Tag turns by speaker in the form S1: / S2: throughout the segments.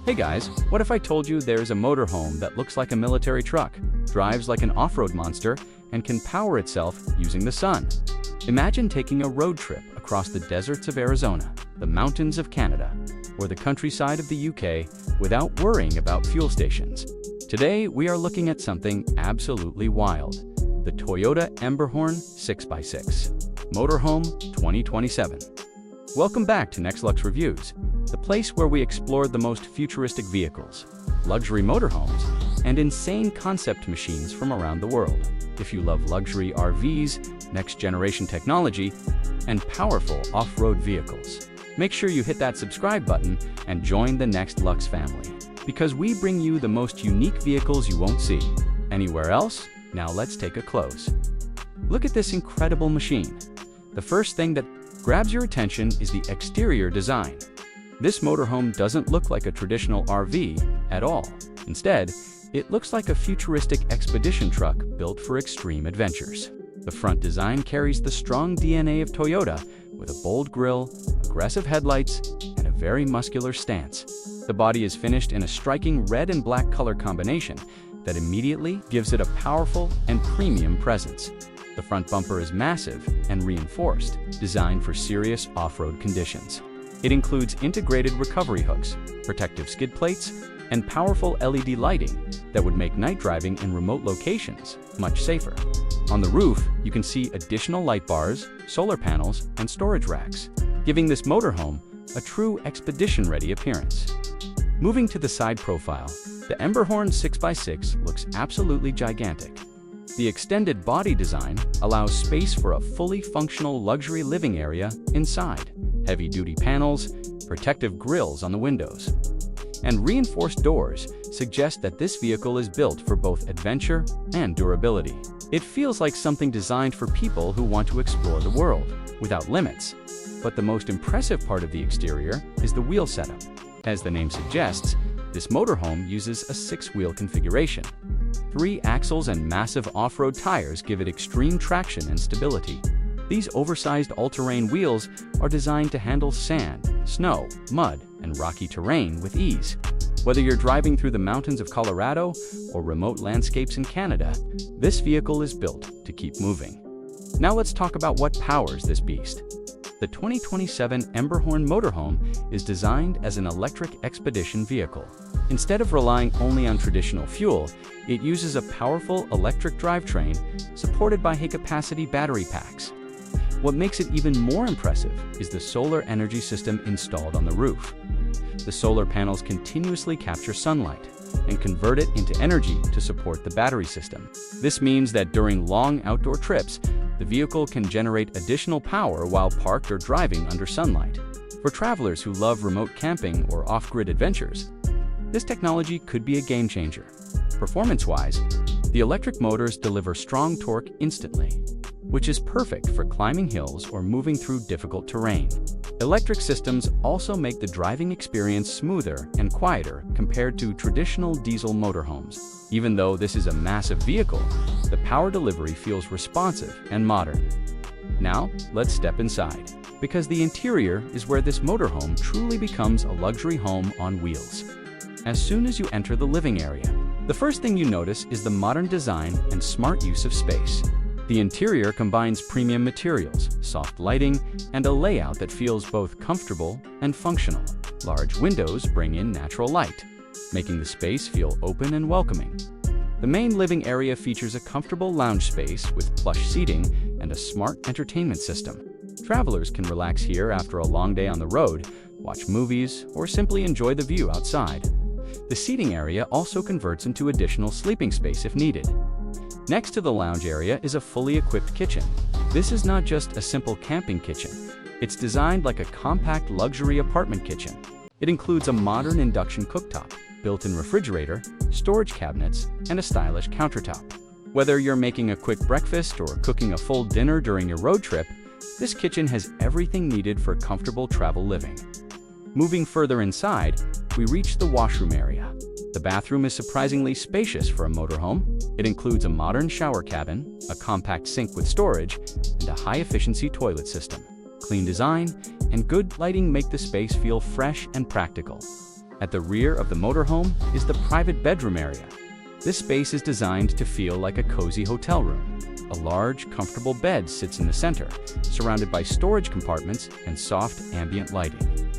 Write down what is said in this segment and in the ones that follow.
S1: Hey guys, what if I told you there's a motorhome that looks like a military truck, drives like an off-road monster, and can power itself using the sun? Imagine taking a road trip across the deserts of Arizona, the mountains of Canada, or the countryside of the UK without worrying about fuel stations. Today, we are looking at something absolutely wild: the Toyota Emberhorn 6x6 Motorhome 2027. Welcome back to NextLux Reviews, the place where we explore the most futuristic vehicles, luxury motorhomes, and insane concept machines from around the world. If you love luxury RVs, next-generation technology, and powerful off-road vehicles, make sure you hit that subscribe button and join the NextLux family, because we bring you the most unique vehicles you won't see anywhere else. Now let's take a close look at this incredible machine. The first thing that grabs your attention is the exterior design. This motorhome doesn't look like a traditional RV at all. Instead, it looks like a futuristic expedition truck built for extreme adventures. The front design carries the strong DNA of Toyota, with a bold grille, aggressive headlights, and a very muscular stance. The body is finished in a striking red and black color combination that immediately gives it a powerful and premium presence. The front bumper is massive and reinforced, designed for serious off-road conditions. It includes integrated recovery hooks, protective skid plates, and powerful LED lighting that would make night driving in remote locations much safer. On the roof, you can see additional light bars, solar panels, and storage racks, giving this motorhome a true expedition-ready appearance. Moving to the side profile, the Emberhorn 6x6 looks absolutely gigantic. The extended body design allows space for a fully functional luxury living area inside. Heavy-duty panels, protective grilles on the windows, and reinforced doors suggest that this vehicle is built for both adventure and durability. It feels like something designed for people who want to explore the world without limits. But the most impressive part of the exterior is the wheel setup. As the name suggests, this motorhome uses a 6-wheel configuration. 3 axles and massive off-road tires give it extreme traction and stability. These oversized all-terrain wheels are designed to handle sand, snow, mud, and rocky terrain with ease. Whether you're driving through the mountains of Colorado or remote landscapes in Canada, this vehicle is built to keep moving. Now let's talk about what powers this beast. The 2027 Emberhorn motorhome is designed as an electric expedition vehicle. Instead of relying only on traditional fuel, it uses a powerful electric drivetrain supported by high-capacity battery packs. What makes it even more impressive is the solar energy system installed on the roof. The solar panels continuously capture sunlight and convert it into energy to support the battery system. This means that during long outdoor trips, the vehicle can generate additional power while parked or driving under sunlight. For travelers who love remote camping or off-grid adventures, this technology could be a game-changer. Performance-wise, the electric motors deliver strong torque instantly, which is perfect for climbing hills or moving through difficult terrain. Electric systems also make the driving experience smoother and quieter compared to traditional diesel motorhomes. Even though this is a massive vehicle, the power delivery feels responsive and modern. Now, let's step inside, because the interior is where this motorhome truly becomes a luxury home on wheels. As soon as you enter the living area, the first thing you notice is the modern design and smart use of space. The interior combines premium materials, soft lighting, and a layout that feels both comfortable and functional. Large windows bring in natural light, making the space feel open and welcoming. The main living area features a comfortable lounge space with plush seating and a smart entertainment system. Travelers can relax here after a long day on the road, watch movies, or simply enjoy the view outside. The seating area also converts into additional sleeping space if needed. Next to the lounge area is a fully equipped kitchen. This is not just a simple camping kitchen. It's designed like a compact luxury apartment kitchen. It includes a modern induction cooktop, built-in refrigerator, storage cabinets, and a stylish countertop. Whether you're making a quick breakfast or cooking a full dinner during your road trip, this kitchen has everything needed for comfortable travel living. Moving further inside, we reach the washroom area. The bathroom is surprisingly spacious for a motorhome. It includes a modern shower cabin, a compact sink with storage, and a high-efficiency toilet system. Clean design and good lighting make the space feel fresh and practical. At the rear of the motorhome is the private bedroom area. This space is designed to feel like a cozy hotel room. A large, comfortable bed sits in the center, surrounded by storage compartments and soft ambient lighting.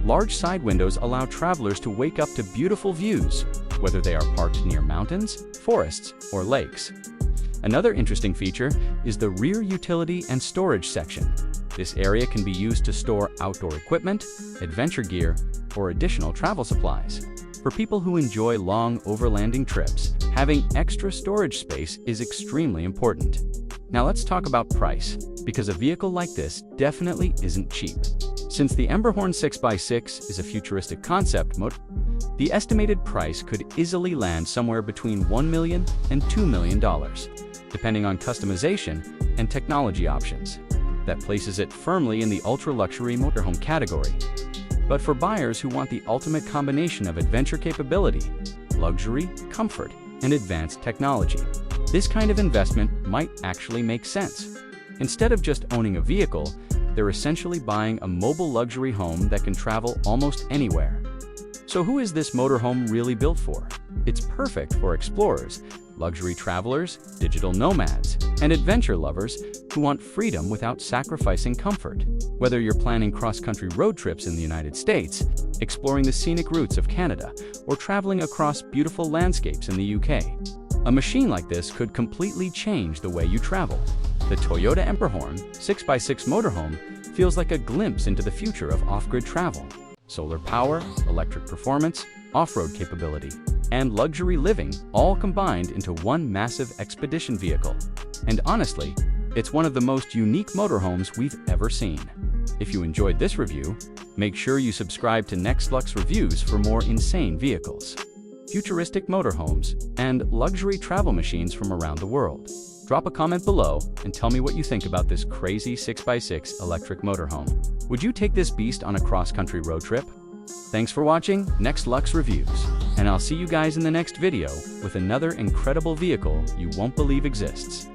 S1: Large side windows allow travelers to wake up to beautiful views, whether they are parked near mountains, forests, or lakes. Another interesting feature is the rear utility and storage section. This area can be used to store outdoor equipment, adventure gear, or additional travel supplies. For people who enjoy long overlanding trips, having extra storage space is extremely important. Now let's talk about price, because a vehicle like this definitely isn't cheap. Since the Emberhorn 6x6 is a futuristic concept motor, the estimated price could easily land somewhere between $1 million and $2 million, depending on customization and technology options. That places it firmly in the ultra-luxury motorhome category. But for buyers who want the ultimate combination of adventure capability, luxury, comfort, and advanced technology, this kind of investment might actually make sense. Instead of just owning a vehicle, they're essentially buying a mobile luxury home that can travel almost anywhere. So who is this motorhome really built for? It's perfect for explorers, luxury travelers, digital nomads, and adventure lovers who want freedom without sacrificing comfort. Whether you're planning cross-country road trips in the United States, exploring the scenic routes of Canada, or traveling across beautiful landscapes in the UK, a machine like this could completely change the way you travel. The Toyota Emberhorn 6x6 motorhome feels like a glimpse into the future of off-grid travel. Solar power, electric performance, off-road capability, and luxury living all combined into one massive expedition vehicle. And honestly, it's one of the most unique motorhomes we've ever seen. If you enjoyed this review, make sure you subscribe to Next Lux Reviews for more insane vehicles, futuristic motorhomes, and luxury travel machines from around the world. Drop a comment below and tell me what you think about this crazy 6x6 electric motorhome. Would you take this beast on a cross-country road trip? Thanks for watching Next Lux Reviews, and I'll see you guys in the next video with another incredible vehicle you won't believe exists.